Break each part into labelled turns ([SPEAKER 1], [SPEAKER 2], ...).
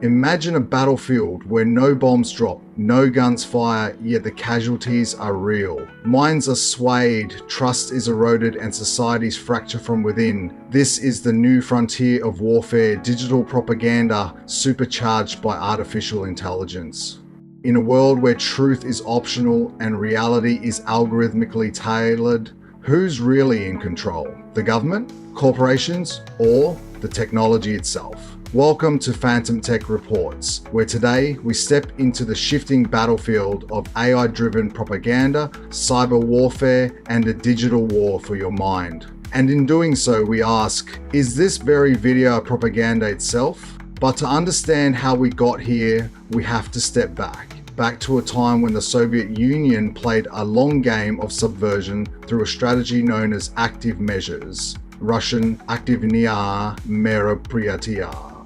[SPEAKER 1] Imagine a battlefield where no bombs drop, no guns fire, yet the casualties are real. Minds are swayed, trust is eroded, and societies fracture from within. This is the new frontier of warfare, digital propaganda supercharged by artificial intelligence. In a world where truth is optional and reality is algorithmically tailored, who's really in control? The government, corporations, or the technology itself? Welcome to PhantomTec Reports, where today we step into the shifting battlefield of AI-driven propaganda, cyber warfare, and a digital war for your mind. And in doing so, we ask, is this very video propaganda itself? But to understand how we got here, we have to step back to a time when the Soviet Union played a long game of subversion through a strategy known as active measures, Russian aktivnaya meropryatiya.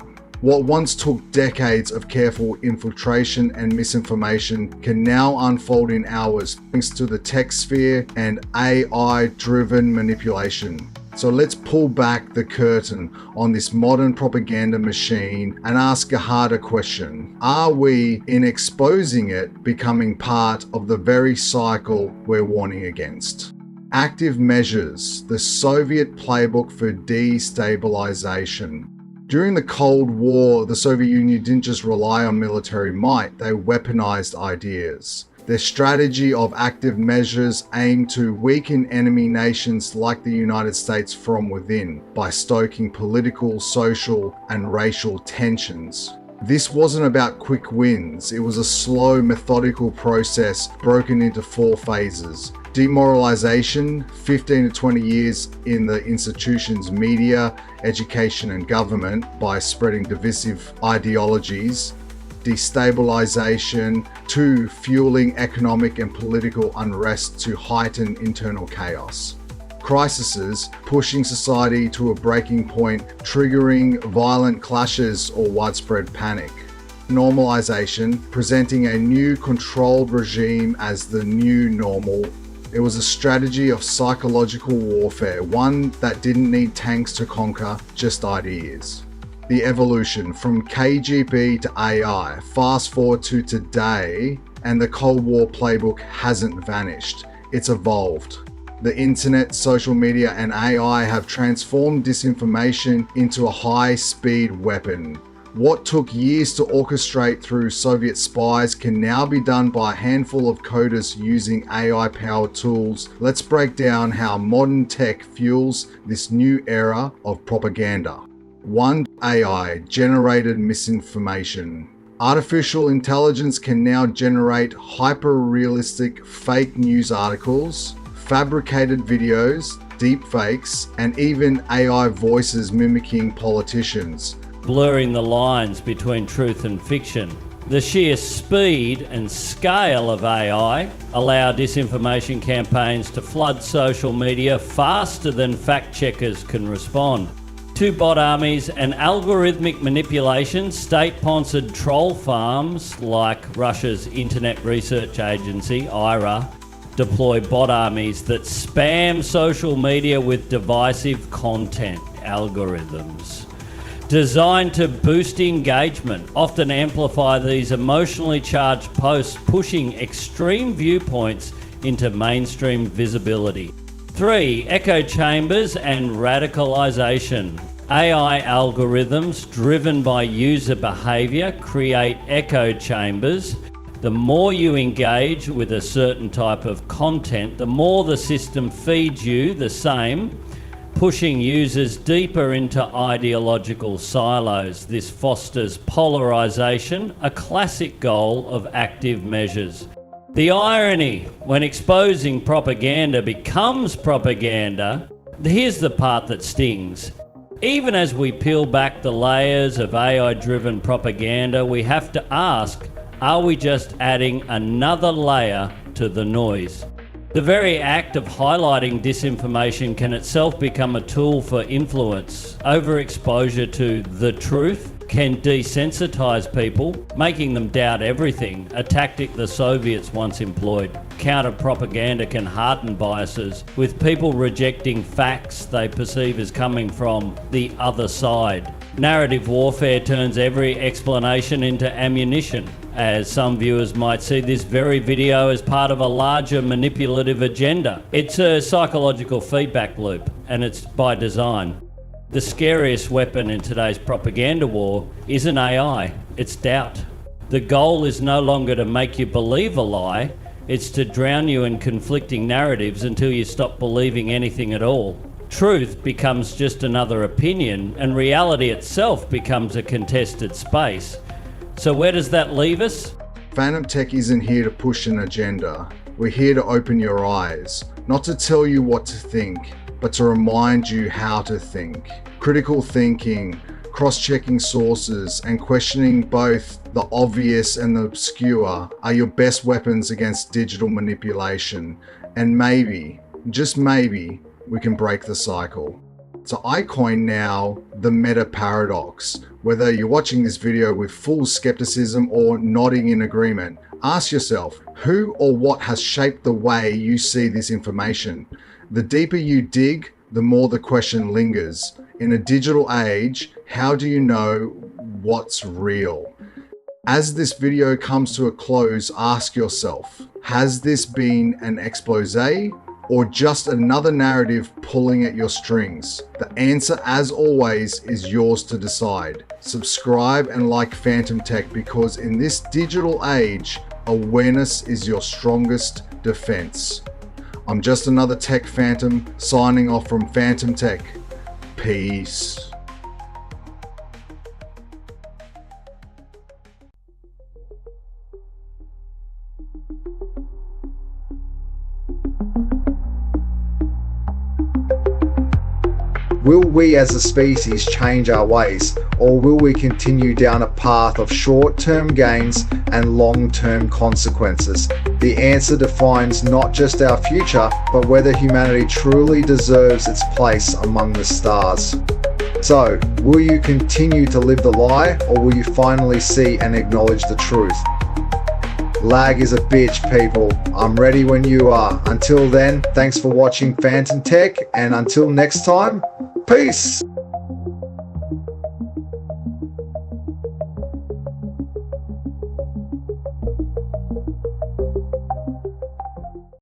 [SPEAKER 1] What once took decades of careful infiltration and misinformation can now unfold in hours thanks to the tech sphere and AI-driven manipulation. So let's pull back the curtain on this modern propaganda machine and ask a harder question. Are we, in exposing it, becoming part of the very cycle we're warning against? Active measures, the Soviet playbook for destabilization. During the Cold War, the Soviet Union didn't just rely on military might, they weaponized ideas. Their strategy of active measures aimed to weaken enemy nations like the United States from within by stoking political, social, and racial tensions. This wasn't about quick wins, it was a slow, methodical process broken into 4 phases. Demoralization, 15 to 20 years in the institutions, media, education, and government by spreading divisive ideologies. Destabilization, 2, fueling economic and political unrest to heighten internal chaos. Crises, pushing society to a breaking point, triggering violent clashes or widespread panic. Normalization, presenting a new controlled regime as the new normal. It was a strategy of psychological warfare, one that didn't need tanks to conquer, just ideas. The evolution from KGB to AI, fast forward to today, and the Cold War playbook hasn't vanished, it's evolved. The internet, social media, and AI have transformed disinformation into a high-speed weapon. What took years to orchestrate through Soviet spies can now be done by a handful of coders using AI-powered tools. Let's break down how modern tech fuels this new era of propaganda. 1. AI-generated misinformation. Artificial intelligence can now generate hyper-realistic fake news articles, fabricated videos, deepfakes, and even AI voices mimicking politicians,
[SPEAKER 2] blurring the lines between truth and fiction. The sheer speed and scale of AI allow disinformation campaigns to flood social media faster than fact-checkers can respond. 2 bot armies and algorithmic manipulation, state-sponsored troll farms like Russia's Internet Research Agency, IRA, deploy bot armies that spam social media with divisive content algorithms designed to boost engagement, often amplify these emotionally charged posts, pushing extreme viewpoints into mainstream visibility. 3. Echo chambers and radicalization. AI algorithms driven by user behavior create echo chambers. The more you engage with a certain type of content, the more the system feeds you the same, pushing users deeper into ideological silos. This fosters polarization, a classic goal of active measures. The irony, when exposing propaganda becomes propaganda, here's the part that stings. Even as we peel back the layers of AI-driven propaganda, we have to ask, are we just adding another layer to the noise? The very act of highlighting disinformation can itself become a tool for influence. Overexposure to the truth can desensitize people, making them doubt everything, a tactic the Soviets once employed. Counter-propaganda can harden biases, with people rejecting facts they perceive as coming from the other side. Narrative warfare turns every explanation into ammunition, as some viewers might see this very video as part of a larger manipulative agenda. It's a psychological feedback loop, and it's by design. The scariest weapon in today's propaganda war isn't AI, it's doubt. The goal is no longer to make you believe a lie, it's to drown you in conflicting narratives until you stop believing anything at all. Truth becomes just another opinion, and reality itself becomes a contested space. So where does that leave us?
[SPEAKER 1] PhantomTec isn't here to push an agenda. We're here to open your eyes, not to tell you what to think, but to remind you how to think. Critical thinking, cross-checking sources, and questioning both the obvious and the obscure are your best weapons against digital manipulation. And maybe, just maybe, we can break the cycle. So I coin now the meta paradox. Whether you're watching this video with full skepticism or nodding in agreement, ask yourself, who or what has shaped the way you see this information? The deeper you dig, the more the question lingers. In a digital age, how do you know what's real? As this video comes to a close, ask yourself, has this been an expose or just another narrative pulling at your strings? The answer, as always, is yours to decide. Subscribe and like PhantomTec, because in this digital age, awareness is your strongest defense. I'm just another tech phantom signing off from PhantomTec. Peace.
[SPEAKER 3] Will we as a species change our ways, or will we continue down a path of short-term gains and long-term consequences? The answer defines not just our future, but whether humanity truly deserves its place among the stars. So, will you continue to live the lie, or will you finally see and acknowledge the truth? Lag is a bitch, people. I'm ready when you are. Until then, thanks for watching PhantomTec, and until next time, peace!